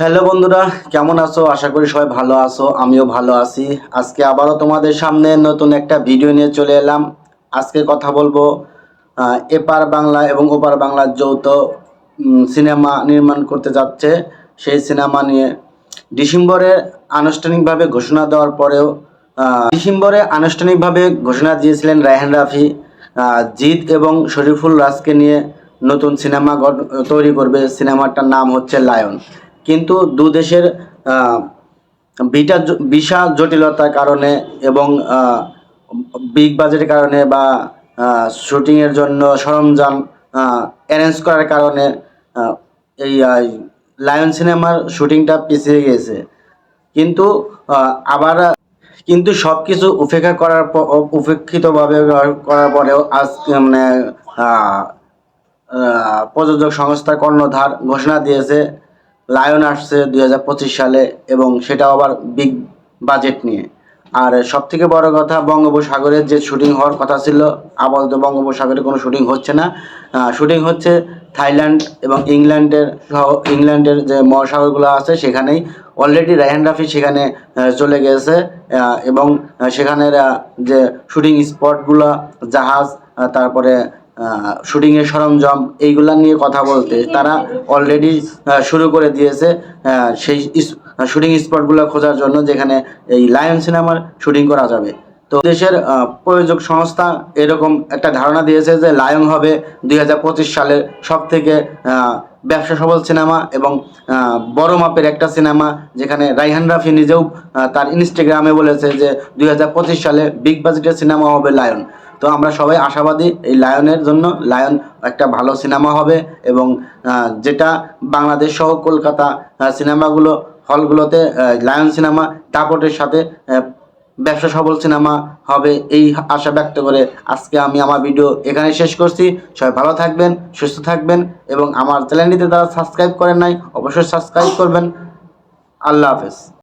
Hello বন্ধুরা, কেমন আছো? আশা করি সবাই ভালো আছো। আমিও ভালো আছি। আজকে আবারও তোমাদের সামনে নতুন একটা ভিডিও নিয়ে চলে এলাম। আজকে কথা বলবো এপার বাংলা এবং ওপার বাংলার যৌথ সিনেমা নির্মাণ করতে যাচ্ছে সেই সিনেমা নিয়ে। ডিসেম্বরে আনুষ্ঠানিকভাবে ঘোষণা দেওয়ার পরেও ডিসেম্বরে আনুষ্ঠানিকভাবে ঘোষণা দিয়েছিলেন রায়হান রাফি জিৎ এবং শরীফুল রাজকে নিয়ে নতুন সিনেমা তৈরি করবে। সিনেমাটার নাম হচ্ছে লায়ন। কিন্তু দু দেশের ভিসা জটিলতার কারণে এবং বিগ বাজেটের কারণে বা শুটিংয়ের জন্য সরঞ্জাম অ্যারেঞ্জ করার কারণে এই লায়ন সিনেমার শুটিংটা পিছিয়ে গিয়েছে। কিন্তু আবার কিন্তু সব কিছু উপেক্ষিতভাবে করার পরেও আজ মানে প্রযোজক সংস্থার কর্ণধার ঘোষণা দিয়েছে লায়ন আসছে 2025 সালে, এবং সেটাও আবার বিগ বাজেট নিয়ে। আর সব থেকে বড় কথা, বঙ্গোপসাগরের যে শুটিং হওয়ার কথা ছিল, আপাতত বঙ্গোপসাগরে কোনো শুটিং হচ্ছে না। শুটিং হচ্ছে থাইল্যান্ড এবং ইংল্যান্ডের যে মহাসাগরগুলো আছে সেখানেই। অলরেডি রায়হান রাফি সেখানে চলে গেছে এবং সেখানের যে শুটিং স্পটগুলো, জাহাজ, তারপরে শুটিংয়ের সরঞ্জাম, এইগুলা নিয়ে কথা বলতে তারা অলরেডি শুরু করে দিয়েছে সেই শুটিং স্পটগুলো খোঁজার জন্য, যেখানে এই লায়ন সিনেমার শুটিং করা যাবে। তো দেশের প্রযোজক সংস্থা এরকম একটা ধারণা দিয়েছে যে লায়ন হবে 2025 সালের সব থেকে ব্যবসা সফল সিনেমা এবং বড় মাপের একটা সিনেমা, যেখানে রায়হান রাফি নিজেও তার ইনস্টাগ্রামে বলেছে যে 2025 সালে বিগ বাজেটের সিনেমা হবে লায়ন। তো আমরা সবাই আশাবাদী এই লায়নের জন্য। লায়ন একটা ভালো সিনেমা হবে এবং যেটা বাংলাদেশ সহ কলকাতা সিনেমাগুলো হলগুলোতে লায়ন সিনেমা দাপটের সাথে ব্যবসা সফল সিনেমা হবে, এই আশা ব্যক্ত করে আজকে আমি আমার ভিডিও এখানে শেষ করছি। সবাই ভালো থাকবেন, সুস্থ থাকবেন এবং আমার চ্যানেলটিতে যারা সাবস্ক্রাইব করেন নাই অবশ্যই সাবস্ক্রাইব করবেন। আল্লাহ হাফেজ।